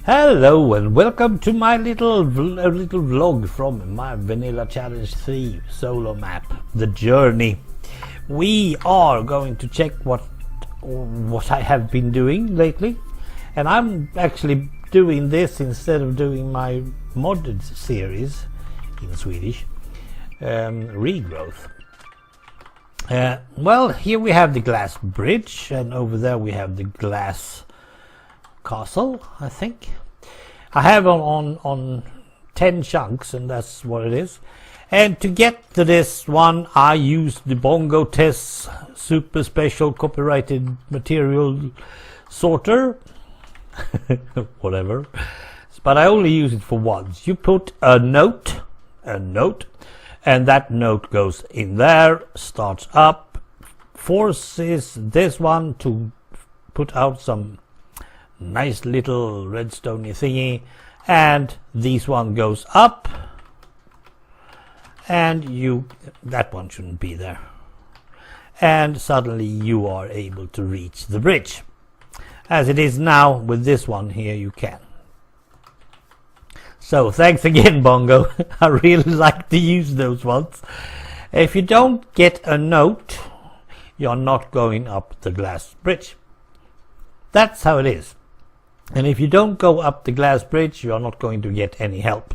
Hello and welcome to my little vlog from my Vanilla Challenge 3 solo map, The Journey. We are going to check what I have been doing lately, and I'm actually doing this instead of doing my modded series in Swedish, Regrowth. Well, here we have the glass bridge, and over there we have the glass castle, I think. I have on 10 chunks, and that's what it is. And to get to this one, I used the Bongo Test super special copyrighted material sorter, whatever. But I only use it for once. You put a note, and that note goes in there, starts up, forces this one to put out some nice little redstone thingy, and this one goes up, and that one shouldn't be there, and suddenly you are able to reach the bridge. As it is now with this one here, you can. So thanks again, Bongo. I really like to use those ones. If you don't get a note, you're not going up the glass bridge. That's how it is. And if you don't go up the glass bridge, you are not going to get any help.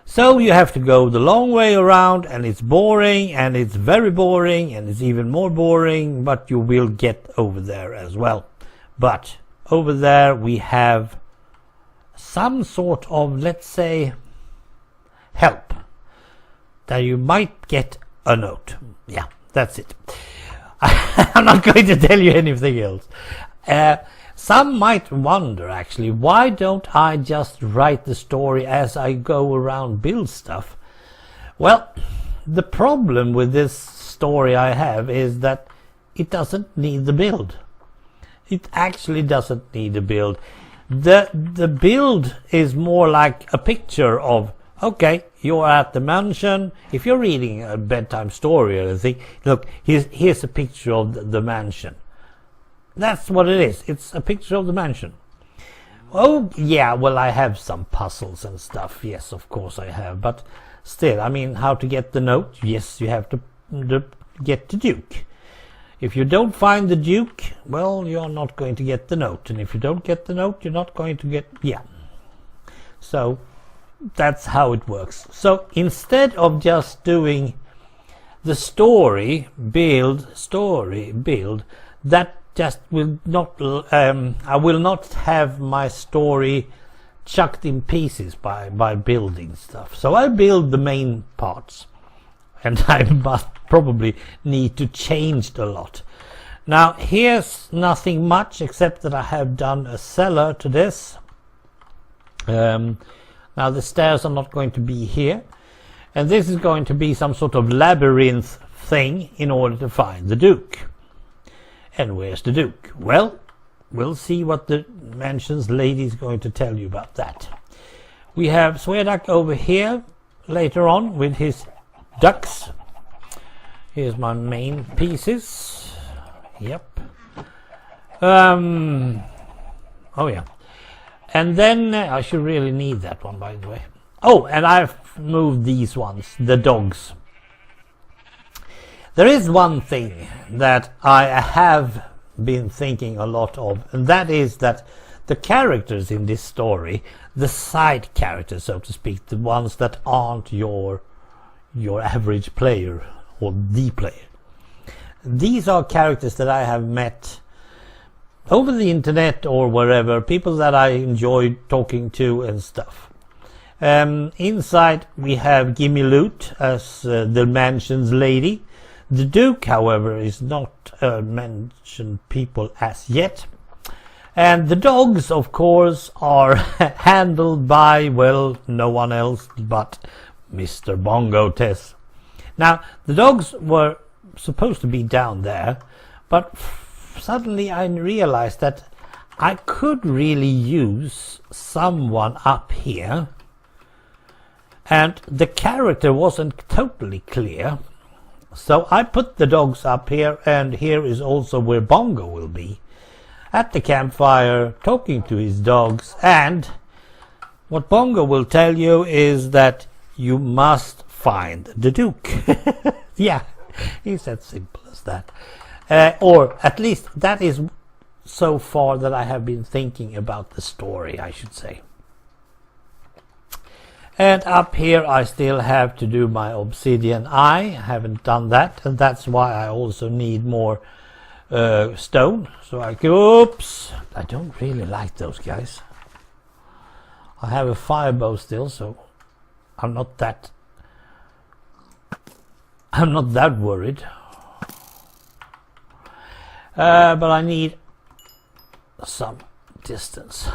So you have to go the long way around, and it's boring, and it's very boring, and it's even more boring, but you will get over there as well. But over there we have some sort of, let's say, help, that you might get a note. Yeah, that's it. I'm not going to tell you anything else. Some might wonder, actually, why don't I just write the story as I go around build stuff? Well, the problem with this story I have is that it doesn't need the build. It actually doesn't need a build. The build is more like a picture of, okay, you're at the mansion. If you're reading a bedtime story or anything, look, here's a picture of the mansion. That's what it is. It's a picture of the mansion. Oh, yeah, well, I have some puzzles and stuff. Yes, of course I have. But still, I mean, how to get the note? Yes, you have to get the Duke. If you don't find the Duke, well, you're not going to get the note. And if you don't get the note, you're not going to get... Yeah. So that's how it works. So instead of just doing the story build, that just will not, I will not have my story chucked in pieces by building stuff. So I build the main parts, and I must probably need to change a lot. Now here's nothing much except that I have done a cellar to this. Now the stairs are not going to be here, and this is going to be some sort of labyrinth thing in order to find the Duke. And where's the Duke? Well, we'll see what the mansion's lady is going to tell you about that. We have Swedish over here later on with his ducks. Here's my main pieces. Yep. Oh yeah. And then I should really need that one, by the way. Oh, and I've moved these ones, the dogs. There is one thing that I have been thinking a lot of, and that is that the characters in this story, the side characters, so to speak, the ones that aren't your average player or the player, these are characters that I have met over the internet or wherever, people that I enjoy talking to and stuff. Inside we have Gimme Loot as the mansion's lady. The Duke, however, is not mentioned people as yet. And the dogs, of course, are handled by, well, no one else but Mr. Bongo Test. Now, the dogs were supposed to be down there, but suddenly I realized that I could really use someone up here, and the character wasn't totally clear. So I put the dogs up here, and here is also where Bongo will be. at the campfire talking to his dogs, and what Bongo will tell you is that you must find the Duke. Yeah, it's as simple as that. Or at least that is so far that I have been thinking about the story, I should say. And up here I still have to do my obsidian eye. I haven't done that, and that's why I also need more stone. So I go, oops, I don't really like those guys. I have a fire bow still, so I'm not that worried. But I need some distance.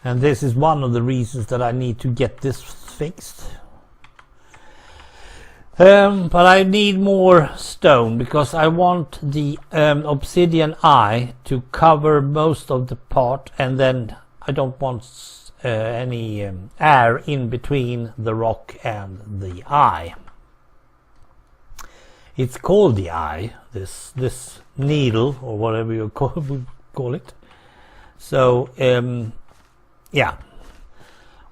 And this is one of the reasons that I need to get this fixed. But I need more stone because I want the obsidian eye to cover most of the part, and then I don't want any air in between the rock and the eye. It's called the eye, this needle, or whatever you call it. So yeah,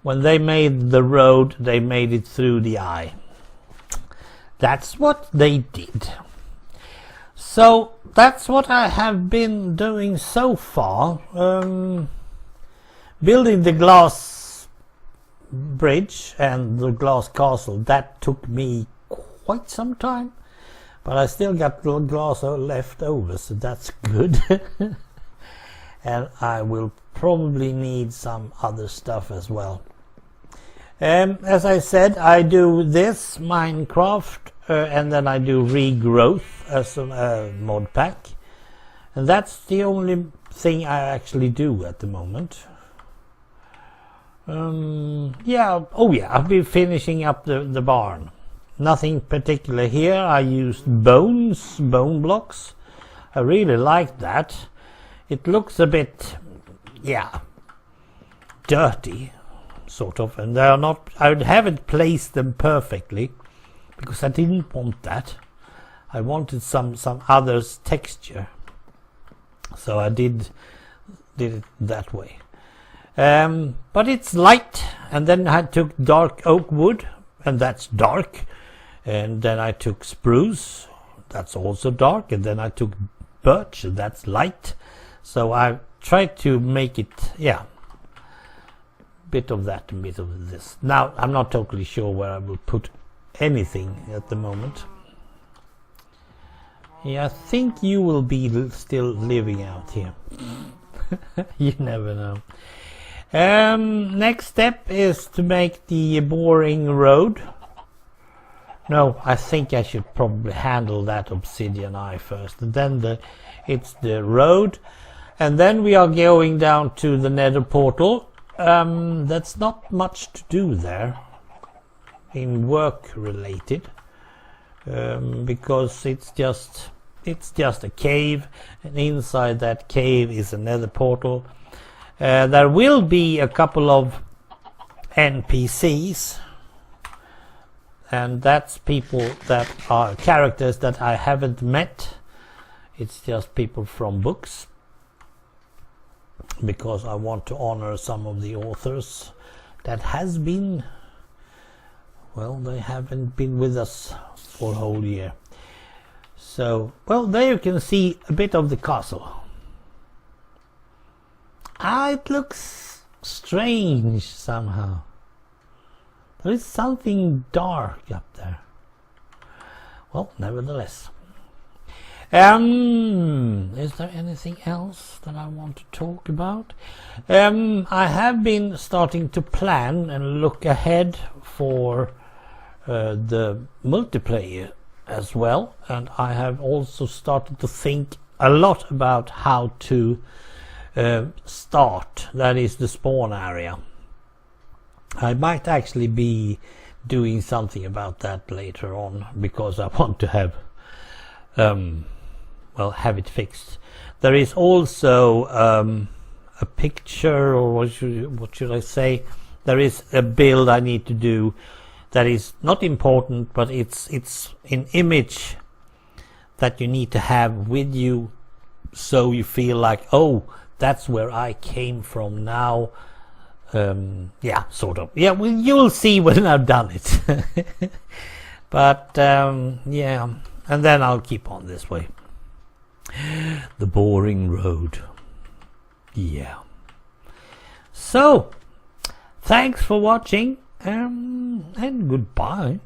when they made the road, they made it through the eye. That's what they did. So that's what I have been doing so far. Building the glass bridge and the glass castle, that took me quite some time, but I still got glass left over, so that's good. And I will probably need some other stuff as well. As I said, I do this Minecraft and then I do Regrowth as a mod pack, and that's the only thing I actually do at the moment. Yeah, oh yeah, I've been finishing up the barn. Nothing particular here. I used bone blocks. I really like that. It looks a bit, yeah, dirty, sort of, and they are not. I haven't placed them perfectly because I didn't want that. I wanted some other texture, so I did it that way. But it's light, and then I took dark oak wood, and that's dark, and then I took spruce, that's also dark, and then I took birch, and that's light. So I tried to make it, yeah, bit of that and bit of this. Now I'm not totally sure where I will put anything at the moment. Yeah, I think you will be still living out here. You never know. Next step is to make the boring road. No, I think I should probably handle that obsidian eye first, and then it's the road, and then we are going down to the nether portal. That's not much to do there in work related, because it's just a cave, and inside that cave is a nether portal. There will be a couple of NPCs, and that's people that are characters that I haven't met. It's just people from books, because I want to honor some of the authors that has been, well, they haven't been with us for a whole year. So, well, there you can see a bit of the castle. It looks strange somehow. There is something dark up there. Well, nevertheless. Is there anything else that I want to talk about? I have been starting to plan and look ahead for the multiplayer as well, and I have also started to think a lot about how to start, that is the spawn area. I might actually be doing something about that later on, because I want to have have it fixed. There is also a picture, or what should I say, there is a build I need to do that is not important, but it's an image that you need to have with you so you feel like, oh, that's where I came from now. Yeah, sort of. Yeah, well, you'll see when I've done it. But yeah, and then I'll keep on this way. The boring road. Yeah. So, thanks for watching, and goodbye.